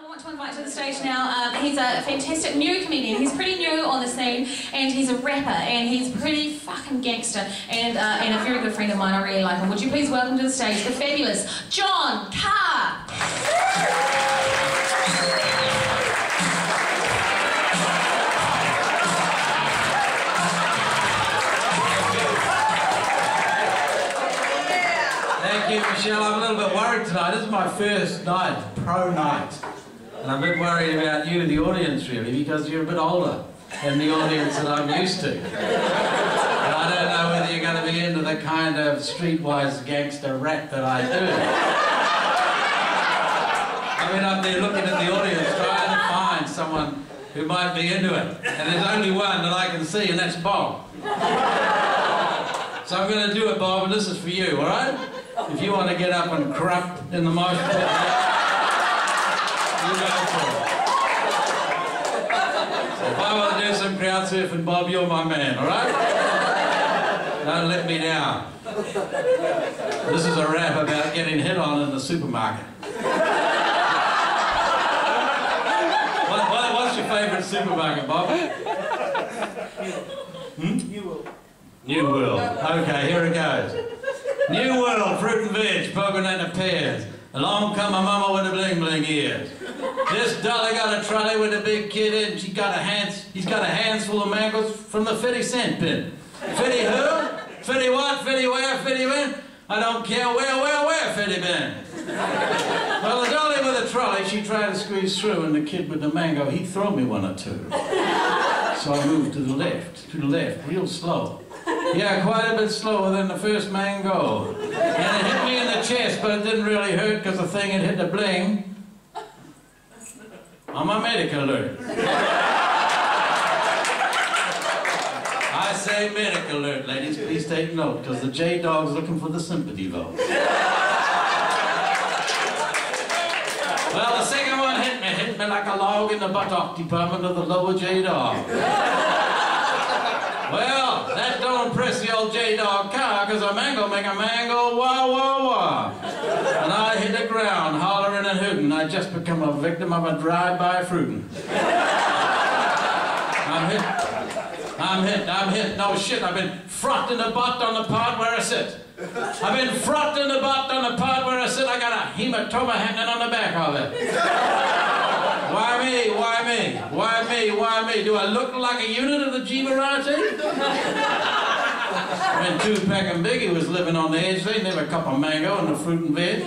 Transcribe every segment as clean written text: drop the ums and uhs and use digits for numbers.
I want to invite to the stage now, he's a fantastic new comedian. He's pretty new on the scene, and he's a rapper, and he's pretty fucking gangster, and a very good friend of mine. I really like him. Would you please welcome to the stage the fabulous John Carr. Thank you, Michelle. I'm a little bit worried tonight. This is my first night, pro night. And I'm a bit worried about you, the audience, really, because you're a bit older than the audience that I'm used to. And I don't know whether you're going to be into the kind of streetwise gangster rap that I do. I've been up there looking at the audience, trying to find someone who might be into it. And there's only one that I can see, and that's Bob. So I'm going to do it, Bob, and this is for you, all right? If you want to get up and corrupt in the mosh pit, you go for it. So if I want to do some crowd surfing, Bob, you're my man, all right? Don't let me down. This is a rap about getting hit on in the supermarket. What's your favourite supermarket, Bob? New World. Okay, here it goes. New World, fruit and veg, pomegranate and pears. Along come my mama with the bling bling ears. This dolly got a trolley with a big kid in. He's got a handful of mangoes from the 50-cent bin. 50 who? 50 what? 50 where? 50 when? I don't care where 50 been. Well, the dolly with the trolley, she tried to squeeze through, and the kid with the mango, he threw me one or two. So I moved to the left, real slow. Yeah, quite a bit slower than the first mango. And it hit me in the chest, but it didn't really hurt because the thing had hit the bling. I'm a medical alert. I say medical alert, ladies. Please take note, because the J-Dog's looking for the sympathy vote. Well, the second one hit me like a log in the buttock department of the lower J-Dog. Well, that don't impress the old J-Dog car, because a mango make a mango wah wah wah. And I hit the ground, hollering and hooting. I just become a victim of a drive-by fruiting. I'm hit. No shit, I've been frocked in the butt on the part where I sit. I've been frocked in the butt on the part where I sit. I got a hematoma hanging on the back of it. Why me? Why me? Why me? Why me? Do I look like a unit of the G variety? When Tupac and Biggie was living on the edge, they never cup of mango and the fruit and veg.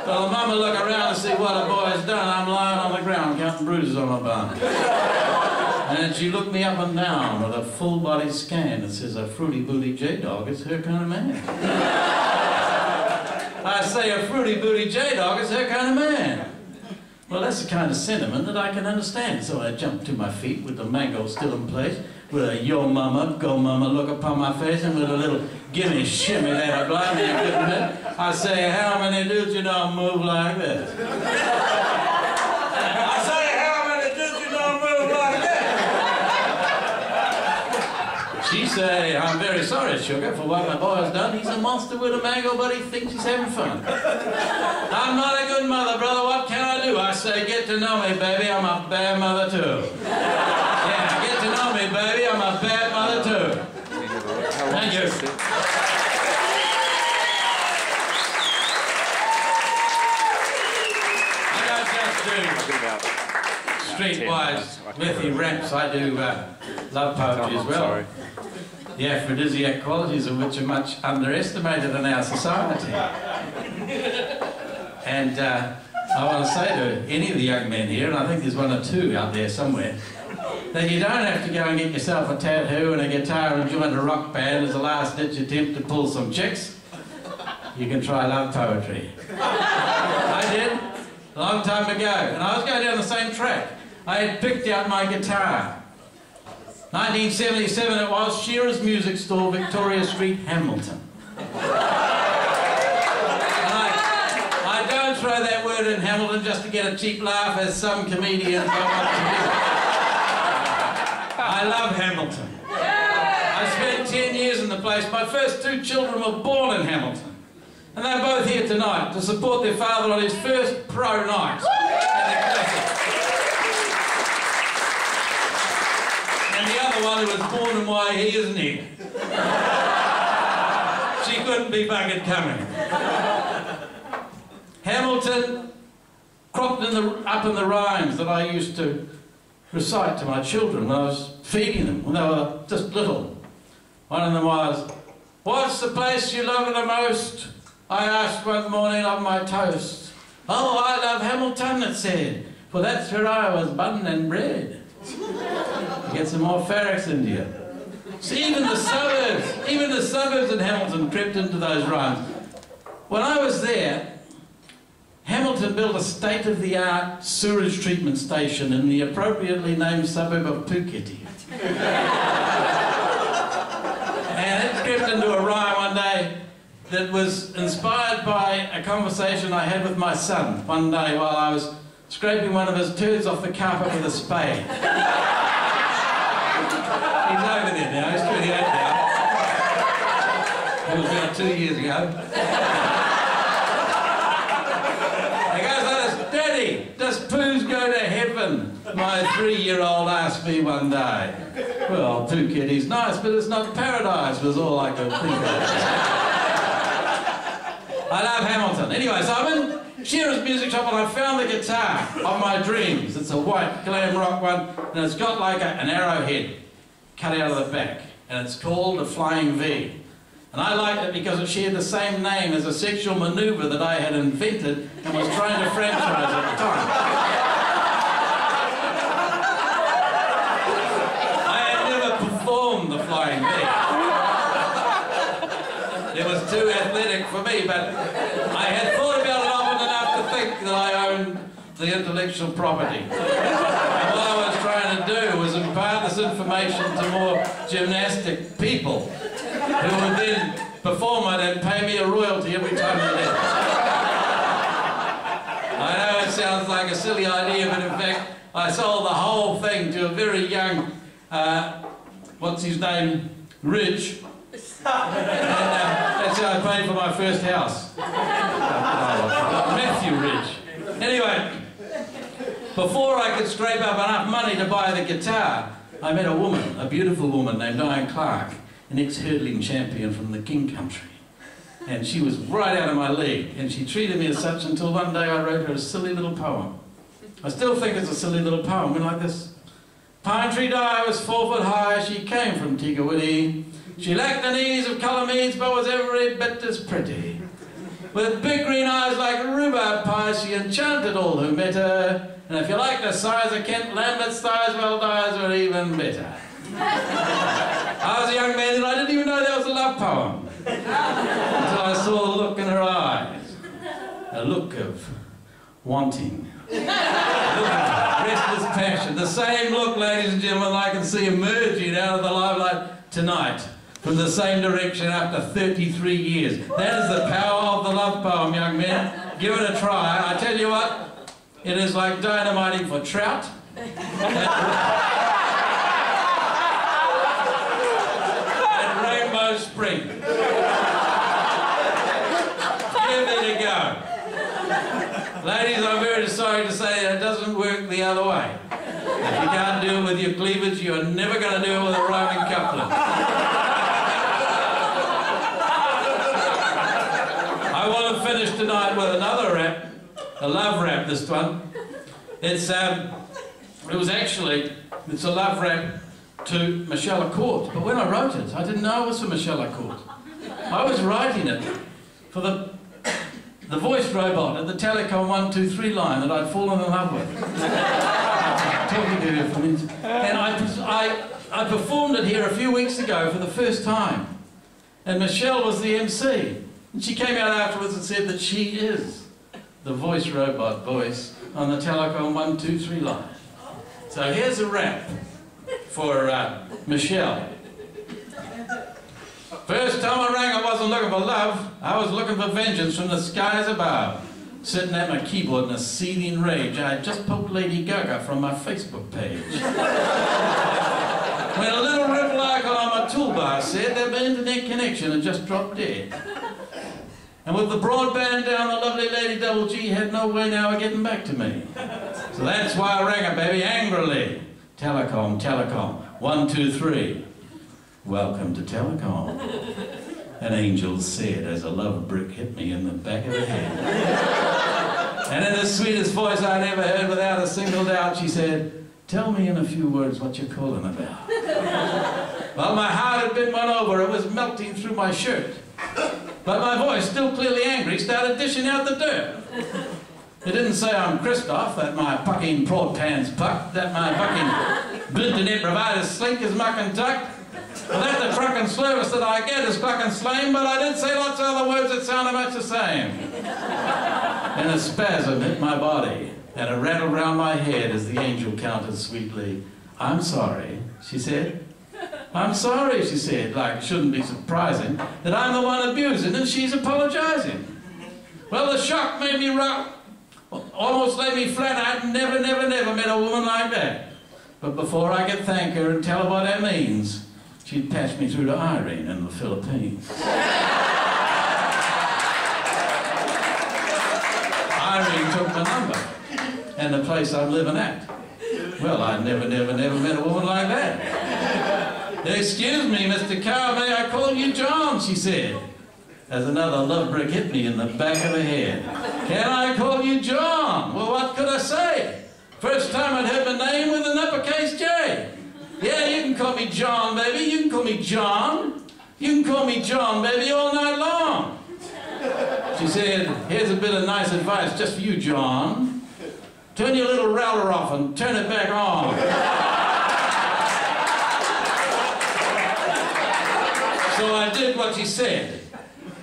Well, the mama look around to see what the boy's done. I'm lying on the ground counting bruises on my bum. And she looked me up and down with a full body scan that says a fruity booty J-Dog is her kind of man. I say a fruity booty J-Dog is her kind of man. Well, that's the kind of sentiment that I can understand. So I jumped to my feet with the mango still in place, with a yo mama, go mama look upon my face, and with a little gimme shimmy that I blindly couldn't hit. I say, how many dudes you know move like this? I say, how many dudes you know move like this? She say, I'm very sorry, sugar, for what my boy's done. He's a monster with a mango, but he thinks he's having fun. I'm not a good mother, brother. What can I do? I say, get to know me, baby. I'm a bad mother, too. Yeah, get to know me, baby. I'm a bad mother, too. Thank you. I don't just do streetwise, lithy raps. I do love poetry as well. The aphrodisiac qualities of which are much underestimated in our society. And I want to say to any of the young men here, and I think there's one or two out there somewhere, that you don't have to go and get yourself a tattoo and a guitar and join a rock band as a last-ditch attempt to pull some chicks. You can try love poetry. I did, a long time ago, and I was going down the same track. I had picked out my guitar. 1977 it was, Shearer's Music Store, Victoria Street, Hamilton. I don't throw that word in Hamilton just to get a cheap laugh, as some comedians go up to do. I love Hamilton. I spent 10 years in the place. My first two children were born in Hamilton. And they're both tonight to support their father on his first pro night at the Classic. And the other one who was born in Waihi, isn't he? She couldn't be buggered coming. Hamilton cropped up in the rhymes that I used to recite to my children when I was feeding them when they were just little. One of them was, "What's the place you love the most?" I asked one morning of my toast. "Oh, I love Hamilton," it said, "for that's where I was born and bred." Get some more Farracks into you. See, even the suburbs in Hamilton crept into those rhymes. When I was there, Hamilton built a state-of-the-art sewage treatment station in the appropriately named suburb of Puketi. And it crept into a rhyme one day that was inspired by a conversation I had with my son one day while I was scraping one of his turds off the carpet with a spade. He's over there now, he's 28 now. It was about 2 years ago. He goes like this, "Daddy, does poos go to heaven?" My 3-year-old asked me one day. Well, Phuketi's nice, but it's not paradise, was all I could think of. I love Hamilton. Anyway, so I'm in Shearer's music shop and I found the guitar of my dreams. It's a white glam rock one, and it's got like an arrowhead cut out of the back, and it's called a Flying V. And I liked it because it shared the same name as a sexual manoeuvre that I had invented and was trying to franchise at the time. I had never performed the Flying V. It was too athletic for me, but I had thought about it often enough to think that I owned the intellectual property. And what I was trying to do was impart this information to more gymnastic people who would then perform it and pay me a royalty every time they did. I know it sounds like a silly idea, but in fact I sold the whole thing to a very young, what's his name, Ridge. And that's how I paid for my first house. Matthew Ridge. Anyway, before I could scrape up enough money to buy the guitar, I met a woman, a beautiful woman named Diane Clark, an ex-hurdling champion from the King Country. And she was right out of my league, and she treated me as such until one day I wrote her a silly little poem. I still think it's a silly little poem, went like this. Pine Tree Di was 4 foot high, she came from Tigawiti. She lacked the knees of colour meads, but was every bit as pretty. With big green eyes like rhubarb pie, she enchanted all who met her. And if you like the size of Kent Lambert's thighs, well, thighs were even better. I was a young man and I didn't even know that was a love poem. Until I saw the look in her eyes. A look of wanting. A look of restless passion. The same look, ladies and gentlemen, I can see emerging out of the limelight tonight. From the same direction after 33 years. That is the power of the love poem, young men. Give it a try. I tell you what, it is like dynamiting for trout. And Rainbow Spring. Give it a go. Ladies, I'm very sorry to say that it doesn't work the other way. If you can't do it with your cleavage, you're never going to do it with a rhyming couplet. I want to finish tonight with another rap, a love rap this one. It's a love rap to Michelle Accord, but when I wrote it, I didn't know it was for Michelle Accord. I was writing it for the voice robot at the Telecom 123 line that I'd fallen in love with. Talking to her for minutes. And I performed it here a few weeks ago for the first time, and Michelle was the MC. And she came out afterwards and said that she is the voice robot voice on the Telecom 123 line. So here's a rap for Michelle. First time I rang, I wasn't looking for love. I was looking for vengeance from the skies above. Sitting at my keyboard in a seething rage, I had just poked Lady Gaga from my Facebook page. When a little ripple icon on my toolbar said that my internet connection had just dropped dead. And with the broadband down, the lovely Lady Double G had no way now of getting back to me. So that's why I rang her, baby, angrily. Telecom, telecom, 1, 2, 3. Welcome to telecom. An angel said as a love brick hit me in the back of the head. And in the sweetest voice I'd ever heard without a single doubt, she said, tell me in a few words what you're calling about. Well, my heart had been won over. It was melting through my shirt. But my voice, still clearly angry, started dishing out the dirt. It didn't say I'm Christoph, that my fucking prod pants puck, that my fucking internet provider slink is muck and tuck, or that the truck and service that I get is fucking slain, but I did say lots of other words that sounded much the same. And a spasm hit my body, and a rattle round my head as the angel counted sweetly. I'm sorry, she said. I'm sorry, she said, like it shouldn't be surprising that I'm the one abusing and she's apologizing. Well, the shock made me almost laid me flat. I'd never met a woman like that. But before I could thank her and tell her what that means, she'd patched me through to Irene in the Philippines. Irene took my number and the place I'm living at. Well, I'd never met a woman like that. Excuse me, Mr. Carr, may I call you John, she said, as another love brick hit me in the back of the head. Can I call you John? Well, what could I say? First time I'd heard my name with an uppercase J. Yeah, you can call me John, baby. You can call me John. You can call me John, baby, all night long. She said, here's a bit of nice advice just for you, John. Turn your little router off and turn it back on. So I did what she said,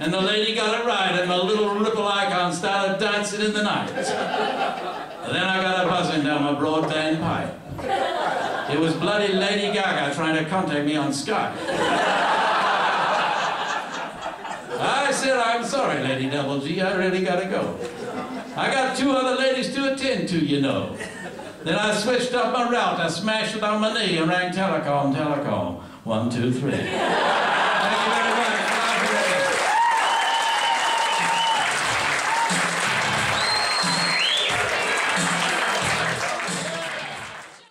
and the lady got it right, and my little ripple icon started dancing in the night. And then I got a buzzing down my broadband pipe. It was bloody Lady Gaga trying to contact me on Skype. I said, I'm sorry, Lady Double G, I really gotta go. I got 2 other ladies to attend to, you know. Then I switched up my route, I smashed it on my knee and rang telecom, telecom. 1, 2, 3.